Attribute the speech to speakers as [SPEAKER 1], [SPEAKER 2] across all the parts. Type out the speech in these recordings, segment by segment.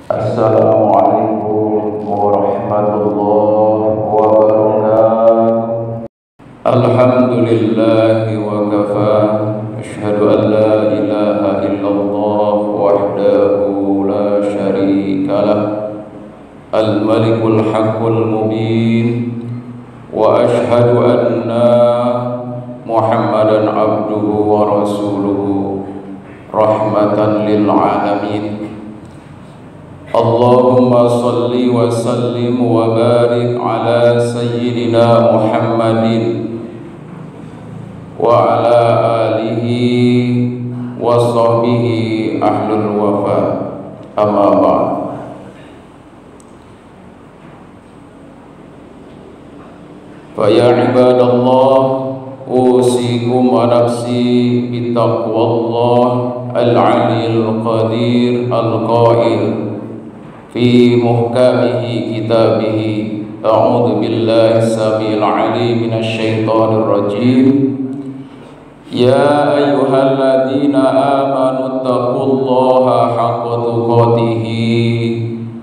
[SPEAKER 1] Assalamualaikum warahmatullahi wabarakatuh. Alhamdulillahi wa kafa. Asyhadu an la ilaha illallah wahdahu la syarika lah. Al-malikul haqqul mubin. Wa asyhadu anna Muhammadan abduhu wa rasuluhu rahmatan lil alamin. Allahumma salli wa sallim wa barik ala sayyidina Muhammadin wa ala alihi wa sahbihi ahlul wafa. Amma ba'd. Fa ya ibadallah, usikum wa nafsi bitaqwallah al-'aliyyil qadir al-qa'il fi muhkamihi kitabihi. A'udzu billahi as-sami'il 'alim minasy syaithanir rajim. Ya ayyuhalladzina amanu taqullaha haqqa tuqatih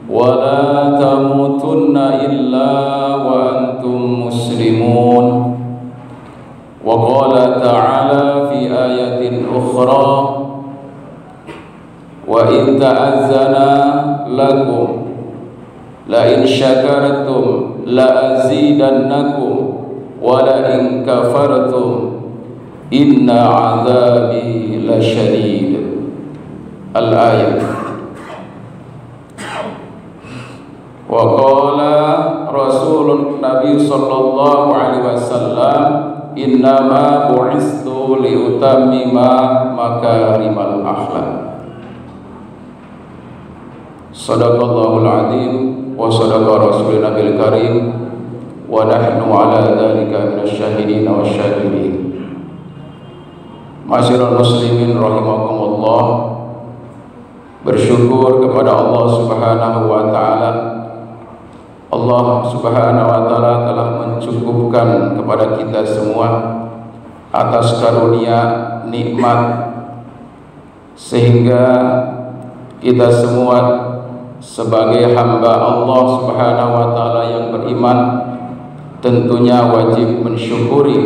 [SPEAKER 1] wa la tamutunna illa wa antum muslimun. Wa qala ta'ala fi ayatin ukhra, wa in ta'azzana lakum la in syakartum la azidannakum wa la in kafartum inna azabi lasyadid. Al-ayat. Wa qala Rasulun Nabi sallallahu alaihi wasallam, innama bu'istu liutammima makarimal akhlaq. Sadaqallahul azim wa sadaqa rasulun nabil karim wa nahnu ala dhalika minasyahidin wa syakirin. Ma'asyiral muslimin rahimakumullah, bersyukur kepada Allah Subhanahu wa taala. Allah Subhanahu wa taala telah mencukupkan kepada kita semua atas karunia nikmat, sehingga kita semua sebagai hamba Allah Subhanahu wa taala yang beriman tentunya wajib mensyukuri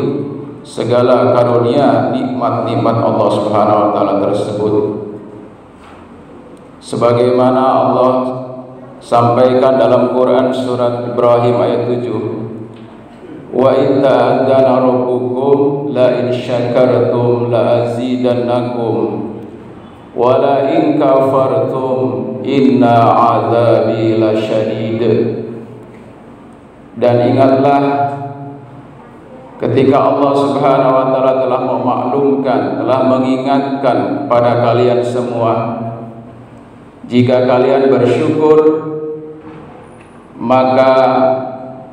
[SPEAKER 1] segala karunia nikmat-nikmat Allah Subhanahu wa taala tersebut. Sebagaimana Allah sampaikan dalam Quran surat Ibrahim ayat 7, wa in ta'adzana rabbukum la in syakartum la azidannakum wa la in kafartum inna azabi lasyadid. Dan ingatlah ketika Allah Subhanahu wa taala telah memaklumkan, telah mengingatkan pada kalian semua, jika kalian bersyukur maka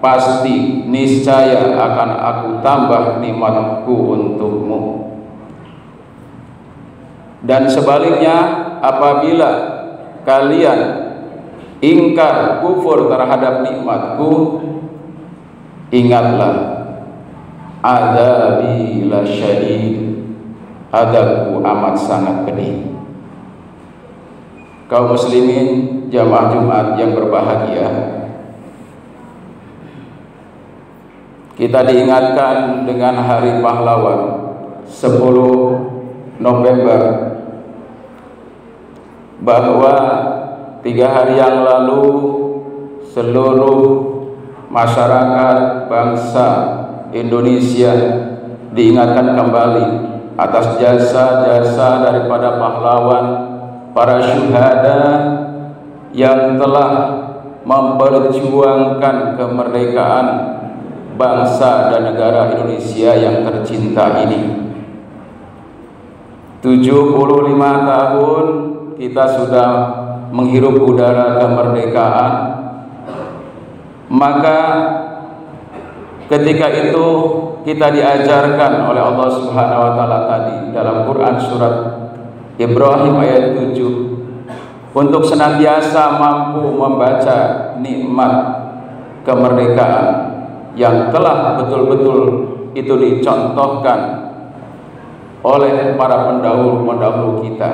[SPEAKER 1] pasti niscaya akan aku tambah nikmatku untukmu. Dan sebaliknya, apabila kalian ingkar kufur terhadap nikmatku, ingatlah adzabi lasyadid, adabku amat sangat pedih. Kaum muslimin jamaah Jumat yang berbahagia, kita diingatkan dengan Hari Pahlawan 10 November bahwa 3 hari yang lalu seluruh masyarakat bangsa Indonesia diingatkan kembali atas jasa-jasa daripada pahlawan, para syuhada yang telah memperjuangkan kemerdekaan bangsa dan negara Indonesia yang tercinta ini. 75 tahun kita sudah menghirup udara kemerdekaan, maka ketika itu kita diajarkan oleh Allah Subhanahu wa taala tadi dalam Quran surat Ibrahim ayat 7 untuk senantiasa mampu membaca nikmat kemerdekaan yang telah betul-betul itu dicontohkan oleh para pendahulu kita,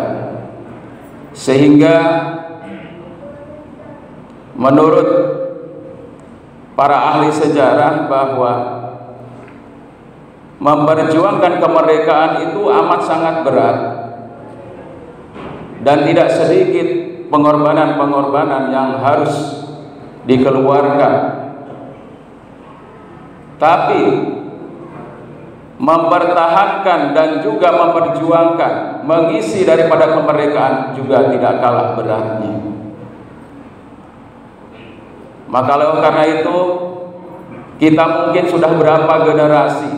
[SPEAKER 1] sehingga Menurut para ahli sejarah bahwa memperjuangkan kemerdekaan itu amat sangat berat dan tidak sedikit pengorbanan-pengorbanan yang harus dikeluarkan. Tapi mempertahankan dan juga memperjuangkan, mengisi daripada kemerdekaan juga tidak kalah beratnya. Maka karena itu kita mungkin sudah berapa generasi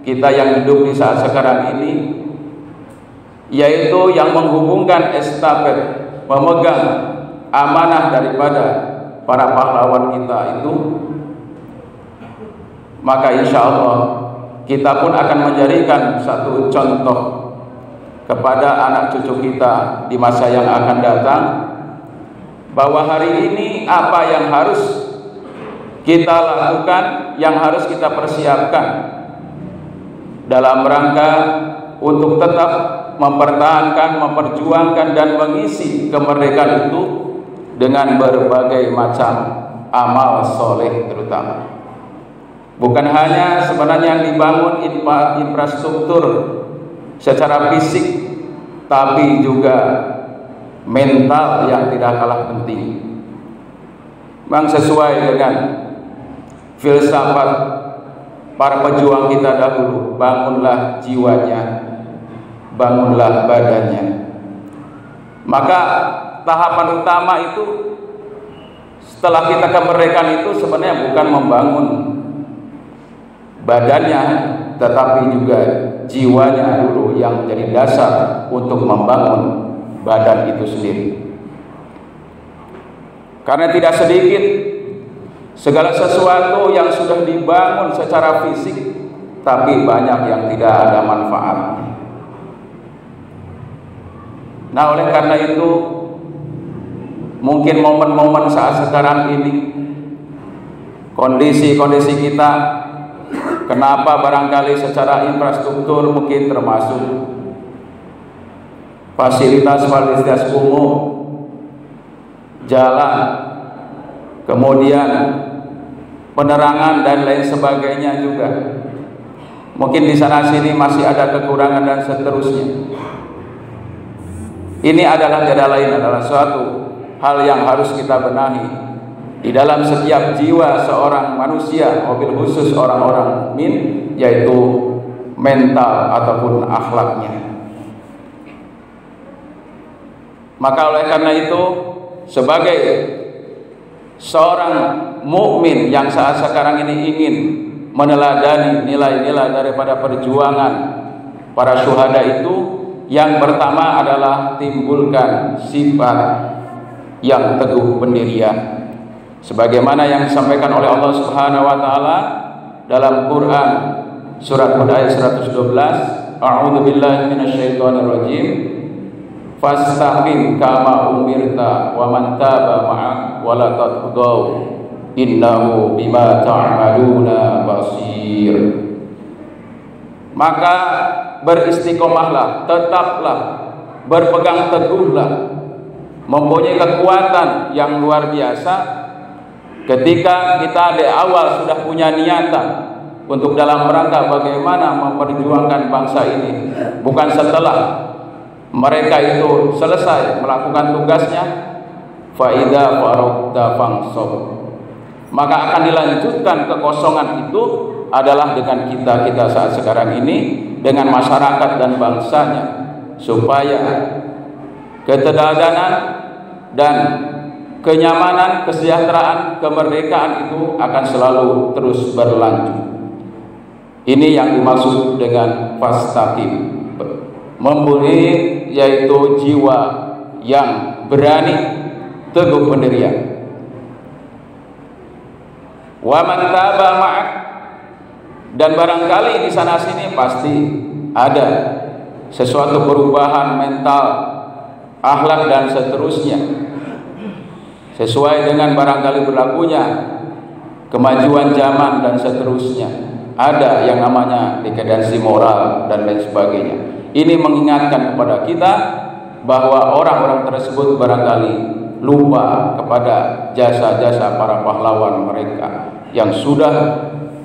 [SPEAKER 1] kita yang hidup di saat sekarang ini, yaitu yang menghubungkan estafet, memegang amanah daripada para pahlawan kita itu, maka insya Allah kita pun akan menjadikan satu contoh kepada anak cucu kita di masa yang akan datang, bahwa hari ini apa yang harus kita lakukan, yang harus kita persiapkan dalam rangka untuk tetap mempertahankan, memperjuangkan dan mengisi kemerdekaan itu dengan berbagai macam amal soleh terutama. Bukan hanya sebenarnya yang dibangun infrastruktur secara fisik, tapi juga mental yang tidak kalah penting. Memang sesuai dengan filsafat para pejuang kita dahulu, bangunlah jiwanya, bangunlah badannya. Maka tahapan utama itu setelah kita kemerdekaan itu sebenarnya bukan membangun badannya, tetapi juga jiwanya dulu yang menjadi dasar untuk membangun badan itu sendiri. Karena tidak sedikit segala sesuatu yang sudah dibangun secara fisik, tapi banyak yang tidak ada manfaatnya. Nah, oleh karena itu mungkin momen-momen saat sekarang ini, kondisi-kondisi kita, kenapa barangkali secara infrastruktur mungkin termasuk fasilitas-fasilitas umum, jalan, kemudian penerangan dan lain sebagainya juga, mungkin di sana sini masih ada kekurangan dan seterusnya. Ini adalah suatu hal yang harus kita benahi di dalam setiap jiwa seorang manusia, mobil khusus orang-orang mukmin, yaitu mental ataupun akhlaknya. Maka oleh karena itu, sebagai seorang mukmin yang saat sekarang ini ingin meneladani nilai-nilai daripada perjuangan para syuhada itu, yang pertama adalah timbulkan sifat yang teguh pendirian, sebagaimana yang disampaikan oleh Allah Subhanahu wa taala dalam Quran surat Hud ayat 112, A'udzu billahi minasyaitonir rajim, fastaqim kama umirta wa man taba ma'ak wa la tatghaw innahu bima ta'maluna basir. Maka beristiqomahlah, tetaplah, berpegang teguhlah, mempunyai kekuatan yang luar biasa ketika kita di awal sudah punya niatan untuk dalam rangka bagaimana memperjuangkan bangsa ini, bukan setelah mereka itu selesai melakukan tugasnya. Fa idza faragta fansab, maka akan dilanjutkan kekosongan itu adalah dengan kita saat sekarang ini, dengan masyarakat dan bangsanya, supaya keteladanan dan kenyamanan, kesejahteraan, kemerdekaan itu akan selalu terus berlanjut. Ini yang dimaksud dengan fastaqim, mempunyai yaitu jiwa yang berani, teguh pendirian. Wa man taba ma'ak, dan barangkali di sana sini pasti ada sesuatu perubahan mental, akhlak dan seterusnya, sesuai dengan barangkali berlakunya kemajuan zaman dan seterusnya. Ada yang namanya dekadensi moral dan lain sebagainya. Ini mengingatkan kepada kita bahwa orang-orang tersebut barangkali lupa kepada jasa-jasa para pahlawan mereka yang sudah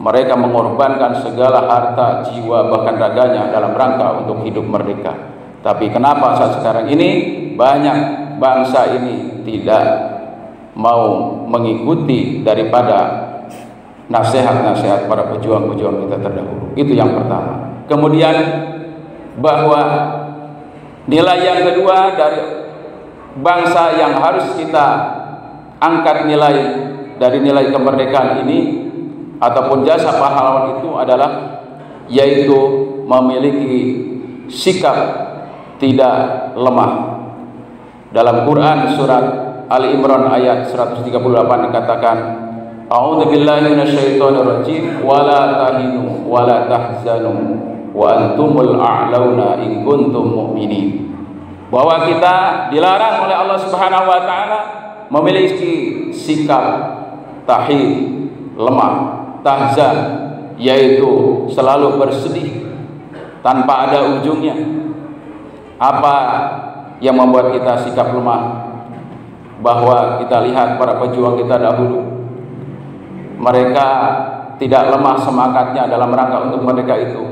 [SPEAKER 1] mereka mengorbankan segala harta, jiwa, bahkan raganya dalam rangka untuk hidup merdeka. Tapi kenapa saat sekarang ini banyak bangsa ini tidak mau mengikuti daripada nasihat-nasihat para pejuang-pejuang kita terdahulu? Itu yang pertama. Kemudian bahwa nilai yang kedua dari bangsa yang harus kita angkat nilai dari nilai kemerdekaan ini ataupun jasa pahlawan itu adalah yaitu memiliki sikap tidak lemah. Dalam Quran surat Ali Imran ayat 138 dikatakan, A'udzubillahi minasyaitonirrajim wa la tahinu wa la tahzanu wa antumul a'launa in kuntum mu'minin. Bahwa kita dilarang oleh Allah Subhanahu wa taala memiliki sikap tahid, lemah, tahzan, yaitu selalu bersedih tanpa ada ujungnya. Apa yang membuat kita sikap lemah? Bahwa kita lihat para pejuang kita dahulu, mereka tidak lemah semangatnya dalam rangka untuk mereka itu.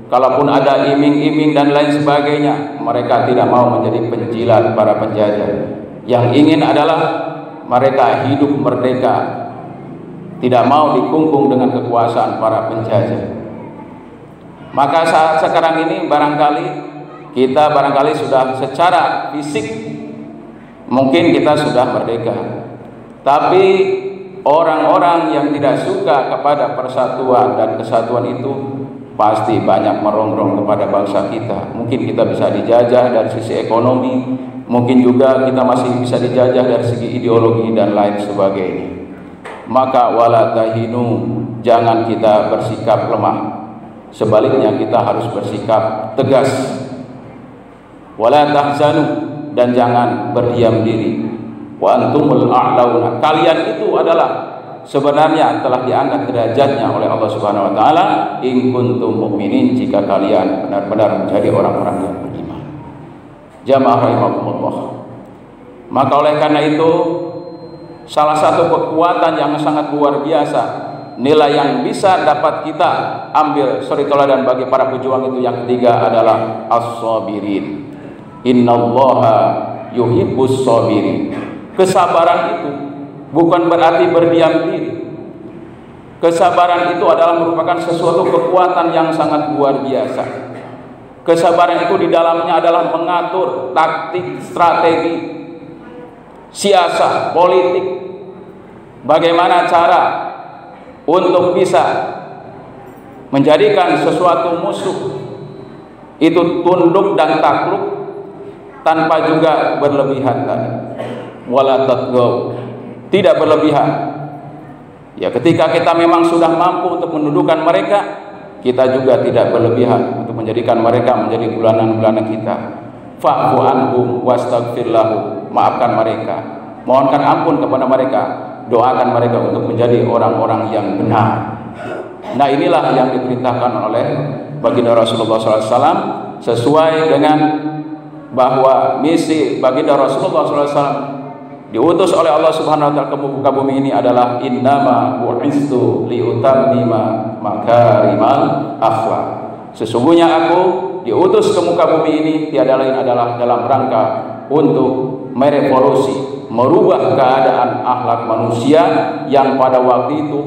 [SPEAKER 1] Kalaupun ada iming-iming dan lain sebagainya, mereka tidak mau menjadi penjilat para penjajah. Yang ingin adalah mereka hidup merdeka, tidak mau dikungkung dengan kekuasaan para penjajah. Maka saat sekarang ini kita barangkali sudah secara fisik mungkin kita sudah merdeka, tapi orang-orang yang tidak suka kepada persatuan dan kesatuan itu pasti banyak merongrong kepada bangsa kita. Mungkin kita bisa dijajah dari sisi ekonomi, mungkin juga kita masih bisa dijajah dari segi ideologi dan lain sebagainya. Maka wala tahinu, jangan kita bersikap lemah, sebaliknya kita harus bersikap tegas. Wala tahzanu, dan jangan berdiam diri. Wa antumul a'launa, kalian itu adalah sebenarnya telah diangkat derajatnya oleh Allah Subhanahu wa taala in kuntum mu'minin, jika kalian benar-benar menjadi orang-orang yang beriman. Jamaah rahimakumullah. Maka oleh karena itu salah satu kekuatan yang sangat luar biasa, nilai yang bisa dapat kita ambil suri teladan bagi para pejuang itu yang ketiga adalah as-sabirin. Innallaha yuhibbus sabirin. Kesabaran itu bukan berarti berdiam diri. Kesabaran itu adalah merupakan sesuatu kekuatan yang sangat luar biasa. Kesabaran itu di dalamnya adalah mengatur taktik, strategi, siasat, politik. Bagaimana cara untuk bisa menjadikan sesuatu musuh itu tunduk dan takluk tanpa juga berlebihan tadi. Wala tatghaw, tidak berlebihan. Ya, ketika kita memang sudah mampu untuk menundukkan mereka, kita juga tidak berlebihan untuk menjadikan mereka menjadi bulanan-bulanan kita. Fa'fu anhum wastaghfir lahum, maafkan mereka, mohonkan ampun kepada mereka, doakan mereka untuk menjadi orang-orang yang benar. Nah, inilah yang diperintahkan oleh baginda Rasulullah SAW, sesuai dengan bahwa misi baginda Rasulullah SAW diutus oleh Allah Subhanahu wa taala ke muka bumi ini adalah innama bu'istu liutammima makarimal akhlak. Sesungguhnya aku diutus ke muka bumi ini tiada lain adalah dalam rangka untuk merevolusi, merubah keadaan akhlak manusia yang pada waktu itu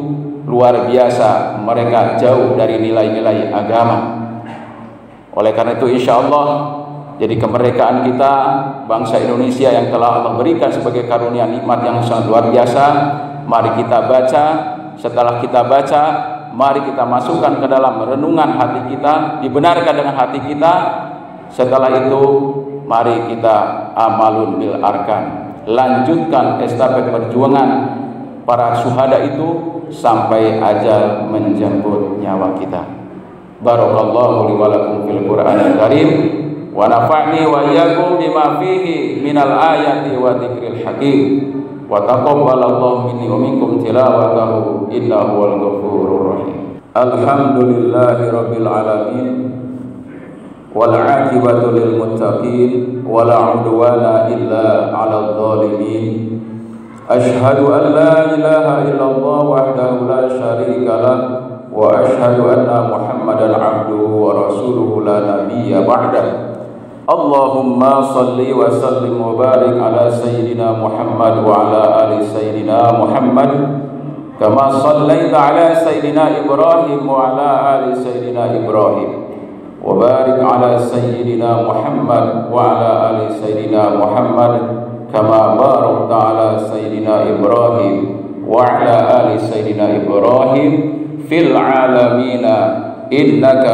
[SPEAKER 1] luar biasa, mereka jauh dari nilai-nilai agama. Oleh karena itu insyaallah, jadi kemerdekaan kita, bangsa Indonesia yang telah Allah berikan sebagai karunia nikmat yang sangat luar biasa, mari kita baca. Setelah kita baca, mari kita masukkan ke dalam renungan hati kita, dibenarkan dengan hati kita. Setelah itu, mari kita amalun bil arkan, lanjutkan estafet perjuangan para syuhada itu sampai ajal menjemput nyawa kita. Barakallahu li wa lakum fil Qur'anil Karim. Wa nafa'ni wa iyyakum bima fihi minal ayati wa dzikril hakim. Wa taqabbalallahu minni wa minkum tilawatahu innahu wal ghafurur rahim. Alhamdulillahi rabbil alamin. والعاقبة للمتقين ولا عدوان إلا على الظالمين أشهد أن لا إله إلا الله وحده لا شريك له وأشهد أن محمدا عبده ورسوله لا نبي بعده اللهم صل وسلم وبارك على سيدنا محمد وعلى آل سيدنا محمد كما صليت على سيدنا إبراهيم وعلى آل سيدنا إبراهيم وبارك على سيدنا محمد وعلى آل سيدنا محمد كما باركت على سيدنا إبراهيم وعلى آل سيدنا إبراهيم في العالمين إنك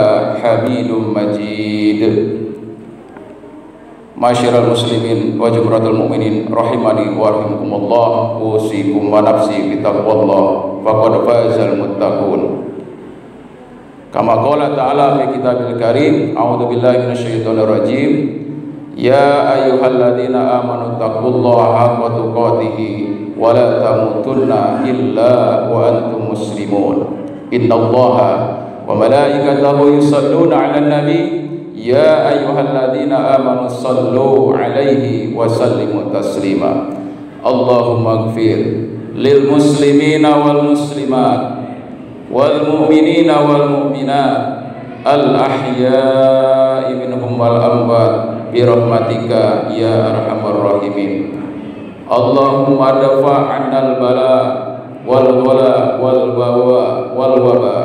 [SPEAKER 1] حميد مجيد. Masyiral muslimin wa jumratul mu'minin rahimani wa rahimakumullah, usikum wa nafsi bitaqwallah faqad fazal muttaqun. Kama qala ta'ala fi kitabil karim, a'udzu billahi minasyaitonir rajim, ya ayyuhalladzina amanu taqullaha haqqa tuqatih wa la tamutunna illa wa antum muslimun. Innallaha wa malaikatahu yusholluna 'alan nabi ya ayyuhalladzina amanu sallu 'alaihi wa sallimu taslima. Allahumma ighfir lil muslimina wal muslimat wal mu'minina wal mu'minat al ahya'i minhum wal amwat bi rahmatika ya arhamar rahimin. Allahumma dafa 'annal bala wal wala wal bawa wal waba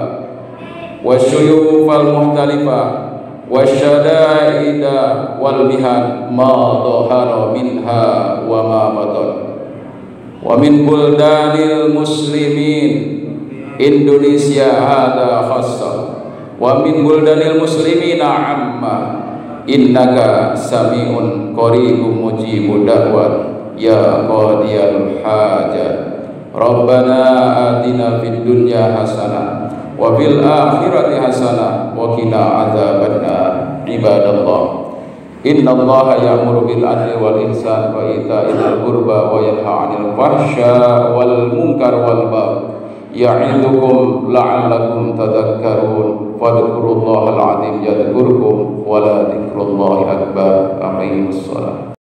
[SPEAKER 1] wasyuyuf al muhtalifa wasyada'ida wal mihan ma dhahara minha wa ma batan wa min buldanil muslimin Indonesia hada khassa wa min buldanil muslimina amma innaka sami'un qaribun mujibud da'wat ya qadiyal hajat Rabbana atina fid dunya hasanah wa fil akhirati hasanah wa qina adzabannar. Ibadallah, innallaha ya'muru bil adli wal ihsan wa ita'i dzil qurba wa yanha 'anil fahsya wal munkar wal baghi ya'idukum la'allakum tadhakkarun fadhkurullahal 'azim yadhkurkum wa la dzikrullahi akbar. Aqimus shalah.